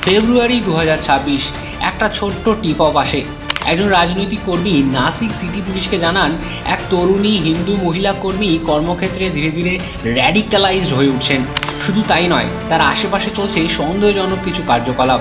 ফেব্রুয়ারি 2026 একটা ছোট্ট tip of আসে। একজন রাজনৈতিক কর্মী নাসিক সিটি পুলিশকে জানান এক তরুণী হিন্দু মহিলা কর্মী কর্মক্ষেত্রে ধীরে ধীরে র্যাডিক্যালাইজড হয়ে উঠছেন। শুধু তাই নয়, তার আশেপাশে চলছে সন্দেহজনক কিছু কার্যকলাপ।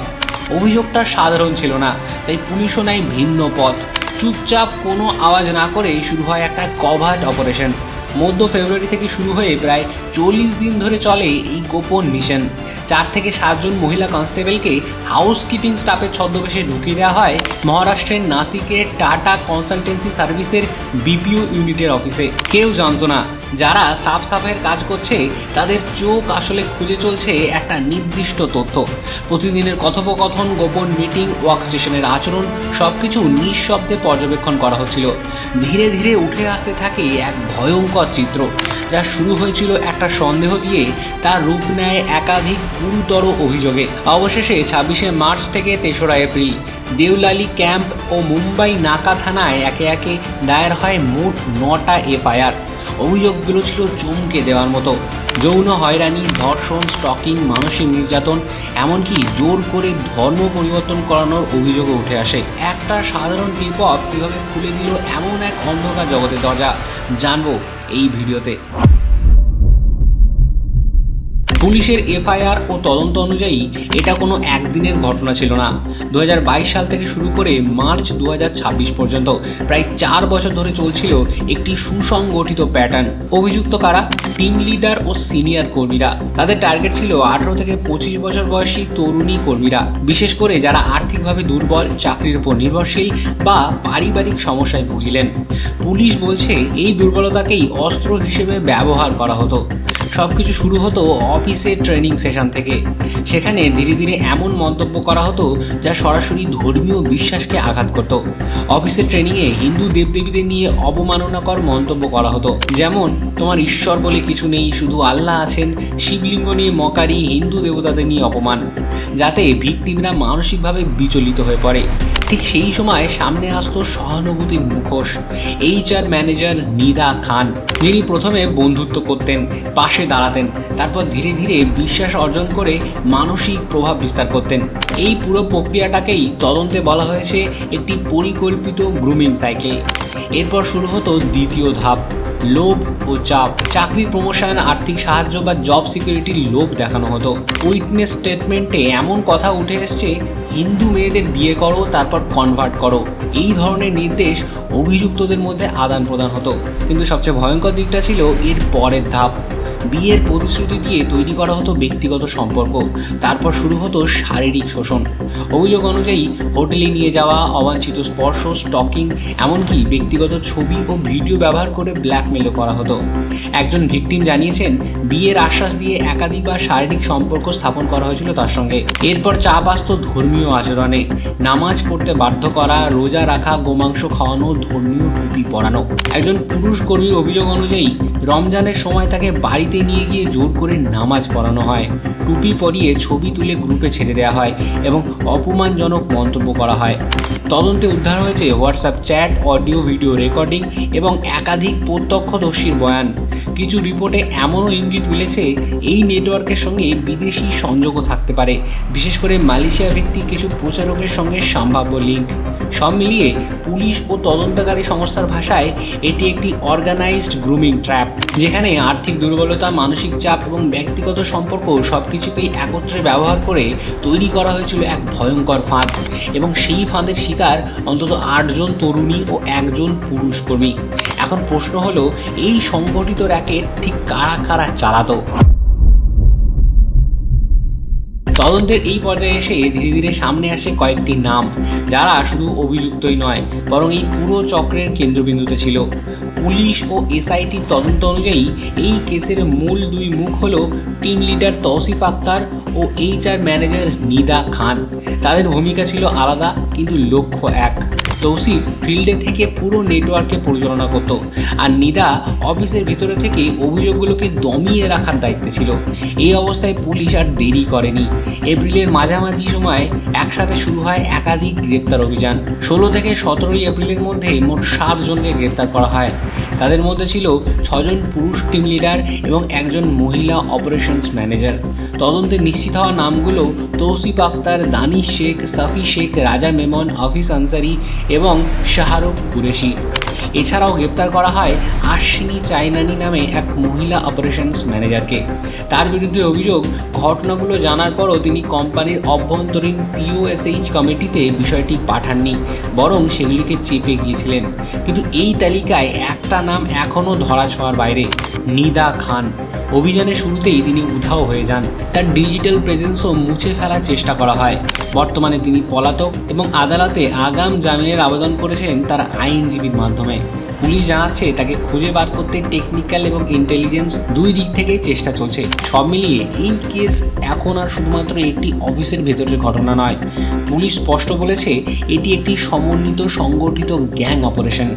অভিযোগটা সাধারণ ছিল না, তাই পুলিশও নেয় ভিন্ন পথ। চুপচাপ কোনো আওয়াজ না করে শুরু হয় একটা কভার্ট অপারেশন। মধ্য ফেব্রুয়ারি থেকে শুরু হয়ে প্রায় 40 দিন ধরে চলে এই গোপন মিশন। 4 থেকে 7 জন মহিলা কনস্টেবলকে হাউসকিপিং স্টাফের ছদ্মবেশে ঢুকিয়ে দেওয়া হয় মহারাষ্ট্রের নাসিকের টাটা কনসালটেন্সি সার্ভিসের বিপিও ইউনিটের অফিসে। কেউ জানতো না যারা সাফের কাজ করছে তাদের চোখ আসলে খুঁজে চলছে একটা নির্দিষ্ট তথ্য। প্রতিদিনের কথোপকথন, গোপন মিটিং, ওয়ার্ক স্টেশনের আচরণ সবকিছু নিঃশব্দে পর্যবেক্ষণ করা হচ্ছিল। ধীরে ধীরে উঠে আসতে থাকে এক ভয়ঙ্কর চিত্র, যা শুরু হয়েছিল একটা সন্দেহ দিয়ে, তার রূপ নেয় একাধিক গুরুতর অভিযোগে। অবশেষে 26শে মার্চ থেকে 3রা এপ্রিল দেওলালি ক্যাম্প ও মুম্বাই নাকা থানায় একে একে দায়ের হয় মোট 9টা এফআইআর। অভিযোগগুলো ছিল চমকে দেওয়ার মতো। যৌন হয়রানি, ধর্ষণ, স্টকিং, মানসিক নির্যাতন, এমনকি জোর করে ধর্ম পরিবর্তন করানোর অভিযোগও উঠে আসে। একটা সাধারণ টিপ অফ কীভাবে খুলে দিল এমন এক অন্ধকার জগতের দরজা, জানবো এই ভিডিওতে। পুলিশের এফআইআর ও তদন্ত অনুযায়ী এটা কোনো একদিনের ঘটনা ছিল না। 2022 সাল থেকে শুরু করে মার্চ 2026 পর্যন্ত প্রায় 4 বছর ধরে চলছিল একটি সুসংগঠিত প্যাটার্ন। অভিযুক্ত কারা? টিম লিডার ও সিনিয়র কর্মীরা। তাদের টার্গেট ছিল 18 থেকে 25 বছর বয়সী তরুণী কর্মীরা, বিশেষ করে যারা আর্থিকভাবে দুর্বল, চাকরির উপর নির্ভরশীল বা পারিবারিক সমস্যায় ভুগছিলেন। পুলিশ বলছে এই দুর্বলতাকেই অস্ত্র হিসেবে ব্যবহার করা হতো। সবকিছু শুরু হতো অফিসের ট্রেনিং সেশন থেকে। সেখানে ধীরে ধীরে এমন মন্তব্য করা হতো যা সরাসরি ধর্মীয় বিশ্বাসকে আঘাত করত। অফিসের ট্রেনিংয়ে হিন্দু দেবদেবীদের নিয়ে অবমাননাকর মন্তব্য করা হতো, যেমন তোমার ঈশ্বর বলে কিছু নেই, শুধু আল্লাহ আছেন, শিবলিঙ্গ নিয়ে মকারি, হিন্দু দেবতাদের নিয়ে অপমান, যাতে ভিকটিমরা মানসিকভাবে বিচলিত হয়ে পড়ে। ঠিক সেই সময় সামনে আসতো সহানুভূতির মুখোশ, HR ম্যানেজার নিদা খান, যিনি প্রথমে বন্ধুত্ব করতেন, পাশে দাঁড়াতেন, তারপর ধীরে ধীরে বিশ্বাস অর্জন করে মানসিক প্রভাব বিস্তার করতেন। এই পুরো প্রক্রিয়াটাকেই তদন্তে বলা হয়েছে একটি পরিকল্পিত গ্রুমিং সাইকেল। এরপর শুরু হতো দ্বিতীয় ধাপ, লোভ ও চাপ। চাকরি, প্রমোশন, আর্থিক সাহায্য বা জব সিকিউরিটির লোভ দেখানো হতো। উইটনেস স্টেটমেন্টে এমন কথা উঠে এসছে, হিন্দু মেয়েদের বিয়ে করো, তারপর কনভার্ট করো। এই ধরনের নির্দেশ অভিযুক্তদের মধ্যে আদান প্রদান হতো। কিন্তু সবচেয়ে ভয়ঙ্কর দিকটা ছিল এর পরের ধাপ। বিয়ের প্রতিশ্রুতি দিয়ে তৈরি করা হতো ব্যক্তিগত সম্পর্ক, তারপর শুরু হতো শারীরিক শোষণ। অভিযোগ অনুযায়ী হোটেলে নিয়ে যাওয়া, অবাঞ্ছিত স্পর্শ, স্টকিং, এমনকি ব্যক্তিগত ছবি ও ভিডিও ব্যবহার করে ব্ল্যাকমেলও করা হতো। একজন ভিকটিম জানিয়েছেন বিয়ের আশ্বাস দিয়ে একাধিকবার শারীরিক সম্পর্ক স্থাপন করা হয়েছিল তার সঙ্গে। এরপর চাপ আসতো ধর্মীয় আচরণে, নামাজ পড়তে বাধ্য করা, রোজা রাখা, গোমাংস খাওয়ানো, ধর্মীয় টুপি পরানো। একজন পুরুষ কর্মীর অভিযোগ অনুযায়ী রমজানের সময় তাকে বাড়িতে নিয়ে গিয়ে জোর করে নামাজ পড়ানো হয়, টুপি পরিয়ে ছবি তুলে গ্রুপে ছেড়ে দেওয়া হয় এবং অপমানজনক মন্তব্য করা হয়। তদন্তে উদ্ধার হয়েছে WhatsApp chat, audio video recording এবং একাধিক প্রত্যক্ষদর্শীর বয়ান। কিছু রিপোর্টে এমনও ইঙ্গিত মিলেছে এই নেটওয়ার্কের সঙ্গে বিদেশি সংযোগও থাকতে পারে, বিশেষ করে মালয়েশিয়া ভিত্তিক কিছু প্রচারকের সঙ্গে সম্ভাব্য লিঙ্ক। সব মিলিয়ে পুলিশ ও তদন্তকারী সংস্থার ভাষায় এটি একটি অর্গানাইজড গ্রুমিং ট্র্যাপ, যেখানে আর্থিক দুর্বলতা, মানসিক চাপ এবং ব্যক্তিগত সম্পর্ক সবকিছুকেই একত্রে ব্যবহার করে তৈরি করা হয়েছিল এক ভয়ঙ্কর ফাঁদ। এবং সেই ফাঁদের শিকার অন্তত 8 জন তরুণী ও 1 জন পুরুষ কর্মী। এখন প্রশ্ন হলো, এই সংগঠিত র্যাকেট ঠিক কারা কারা চালাতো? তদন্তের এই পর্যায়ে এসে ধীরে ধীরে সামনে আসে কয়েকটি নাম, যারা শুধু অভিযুক্তই নয়, বরং এই পুরো চক্রের কেন্দ্রবিন্দুতে ছিল। পুলিশ ও SITর তদন্ত অনুযায়ী এই কেসের মূল 2 মুখ হল টিম লিডার তৌসিফ আক্তার ও HR ম্যানেজার নিদা খান। তাদের ভূমিকা ছিল আলাদা, কিন্তু লক্ষ্য এক। তৌসিফ ফিল্ডে থেকে পুরো নেটওয়ার্ককে পরিচালনা করত, আর নিদা অফিসের ভিতরে থেকে অভিযোগগুলোকে দমিয়ে রাখার দায়িত্বে ছিল। এই অবস্থায় পুলিশ আর দেরি করেনি। এপ্রিলের মাঝামাঝি সময় একসাথে শুরু হয় একাধিক গ্রেপ্তার অভিযান। 16 থেকে 17 এপ্রিলের মধ্যে মোট 7 জনকে গ্রেপ্তার করা হয়। তাদের মধ্যে ছিল 6 জন পুরুষ টিম লিডার এবং একজন মহিলা অপারেশনস ম্যানেজার। তদন্তে নিশ্চিত হওয়া নামগুলো তৌসিফ আক্তার, দানিশ শেখ, সাফি শেখ, রাজা মেমন, হাফিজ আনসারি এবং শাহরুখ কুরেশি। এছাড়াও গ্রেপ্তার করা হয় আশ্বিনী চাইনানি নামে এক মহিলা অপারেশনস ম্যানেজারকে। তার বিরুদ্ধে অভিযোগ, ঘটনাগুলো জানার পরও তিনি কোম্পানির অভ্যন্তরীণ POSH কমিটিতে বিষয়টি পাঠাননি, বরং সেগুলিকে চেপে গিয়েছিলেন। কিন্তু এই তালিকায় একটা নাম এখনও ধরাছোঁয়ার বাইরে, নিদা খান। অভিযানের শুরুতেই তিনি উধাও হয়ে যান, তার ডিজিটাল প্রেজেন্সও মুছে ফেলার চেষ্টা করা হয়। বর্তমানে তিনি পলাতক এবং আদালতে আগাম জামিনের আবেদন করেছেন তার আইনজীবীর মাধ্যমে। পুলিশ জানাচ্ছে তাকে খুঁজে বার করতে টেকনিক্যাল এবং ইন্টেলিজেন্স দুই দিক থেকেই চেষ্টা চলছে। সব মিলিয়ে এই কেস এখন আর শুধুমাত্র একটি অফিসের ভেতরের ঘটনা নয়। পুলিশ স্পষ্ট বলেছে এটি একটি সমন্বিত সংগঠিত গ্যাং অপারেশন,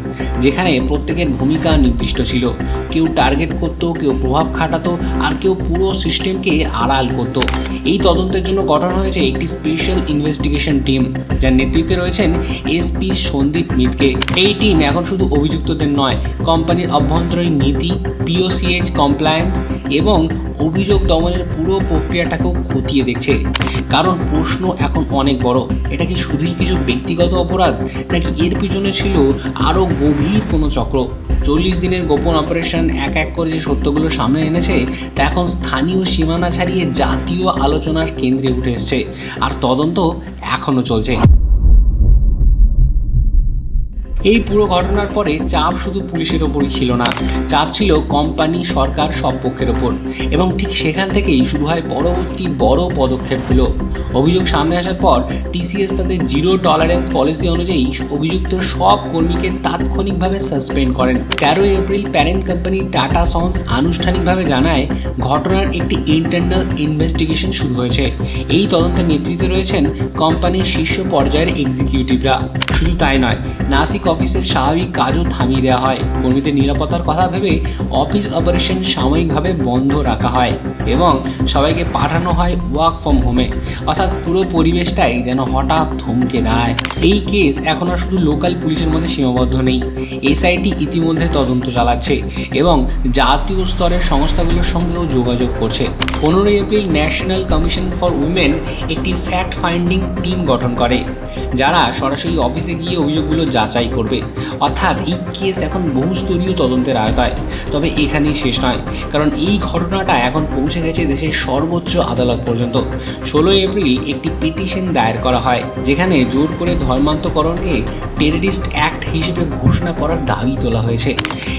যেখানে প্রত্যেকের ভূমিকা নির্দিষ্ট ছিল। কেউ টার্গেট করত, কেউ প্রভাব খাটাতো, আর কেউ পুরো সিস্টেমকে আড়াল করত। এই তদন্তের জন্য গঠন হয়েছে একটি স্পেশাল ইনভেস্টিগেশন টিম, যার নেতৃত্বে রয়েছেন SP সন্দীপ মিত্রকে। এই টিম এখন শুধু অভিযুক্তদের নয়, কোম্পানির অভ্যন্তরীণ নীতি, POSH কমপ্লায়েন্স এবং অভিযোগ দমনের পুরো প্রক্রিয়াটাকেও খতিয়ে দেখছে। কারণ প্রশ্ন এখন অনেক বড়, এটা কি শুধুই কিছু ব্যক্তিগত অপরাধ, নাকি এর পিছনে ছিল আরও গভীর কোনো চক্র? 40 দিনের গোপন অপারেশন এক এক করে যে সত্যগুলো সামনে এনেছে, তা এখন স্থানীয় সীমানা ছাড়িয়ে জাতীয় আলোচনার কেন্দ্রে উঠে এসছে, আর তদন্ত এখনও চলছে। এই পুরো ঘটনার পরে চাপ শুধু পুলিশের ওপরই ছিল না, চাপ ছিল কোম্পানি, সরকার, সব পক্ষের ওপর। এবং ঠিক সেখান থেকেই শুরু হয় পরবর্তী বড় পদক্ষেপগুলো। অভিযোগ সামনে আসার পর TCS তাদের 0 টলারেন্স পলিসি অনুযায়ী অভিযুক্ত সব কর্মীকে তাৎক্ষণিকভাবে সাসপেন্ড করেন। 13 April parent company tata sons আনুষ্ঠানিকভাবে জানায় ঘটনার একটি ইন্টারনাল ইনভেস্টিগেশন শুরু হয়েছে। এই তদন্তের নেতৃত্বে রয়েছেন কোম্পানির শীর্ষ পর্যায়ের এক্সিকিউটিভরা। শুধু তাই নয়, নাসিক অফিসের স্বাভাবিক কাজও থামিয়ে দেওয়া হয়। কর্মীদের নিরাপত্তার কথা ভেবে অফিস অপারেশন সাময়িকভাবে বন্ধ রাখা হয় এবং সবাইকে পাঠানো হয় ওয়ার্ক ফ্রম হোমে। অর্থাৎ পুরো পরিবেশটাই যেন হঠাৎ থমকে দাঁড়ায়। এই কেস এখন আর শুধু লোকাল পুলিশের মধ্যে সীমাবদ্ধ নেই। SIT ইতিমধ্যে তদন্ত চালাচ্ছে এবং জাতীয় স্তরের সংস্থাগুলোর সঙ্গেও যোগাযোগ করছে। 15 April national commission for women একটি ফ্যাক্ট ফাইন্ডিং টিম গঠন করে, যারা সরাসরি অফিসে গিয়ে অভিযোগগুলো যাচাই করবে। অর্থাৎ এই কেস এখন বহুস্তরীয় তদন্তের আওতায়। তবে এখানেই শেষ নয়, কারণ এই ঘটনাটা এখন পৌঁছে গেছে দেশের সর্বোচ্চ আদালত পর্যন্ত। 16 এপ্রিল একটি পিটিশন দায়ের করা হয়, যেখানে জোর করে ধর্মান্তকরণকে টেররিস্ট অ্যাক্ট হিসেবে ঘোষণা করার দাবি তোলা হয়েছে।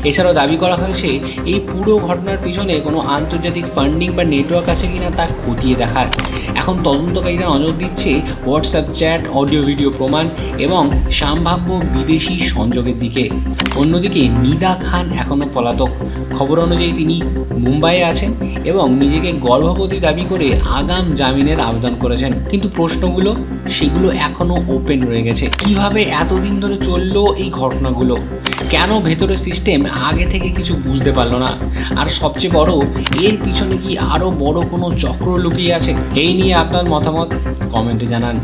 এছাড়াও দাবি করা হয়েছে এই পুরো ঘটনার পিছনে কোনো আন্তর্জাতিক ফান্ডিং বা নেটওয়ার্ক আছে কিনা তা খতিয়ে দেখার। এখন তদন্তকারীরা নজর দিচ্ছে হোয়াটসঅ্যাপ চ্যাট, অডিও ভিডিও প্রমাণ এবং সম্ভাব্য বিদেশি সংযোগের দিকে। অন্যদিকে নিদা খান এখনও পলাতক। খবর অনুযায়ী তিনি মুম্বাইয়ে আছেন এবং নিজেকে গর্ভবতী দাবি করে আগাম জামিনের আবেদন করেছেন। কিন্তু প্রশ্নগুলো সেগুলো এখনও ওপেন রয়ে গেছে। কিভাবে এতদিন ধরে চললো এই ঘটনাগুলো? কেন ভেতরের সিস্টেম আগে থেকে কিছু বুঝতে পারলো না? আর সবচেয়ে বড়, এর পিছনে কি আরও বড় কোনো চক্র লুকিয়ে আছে? এই নিয়ে আপনার মতামত কমেন্টে জানান।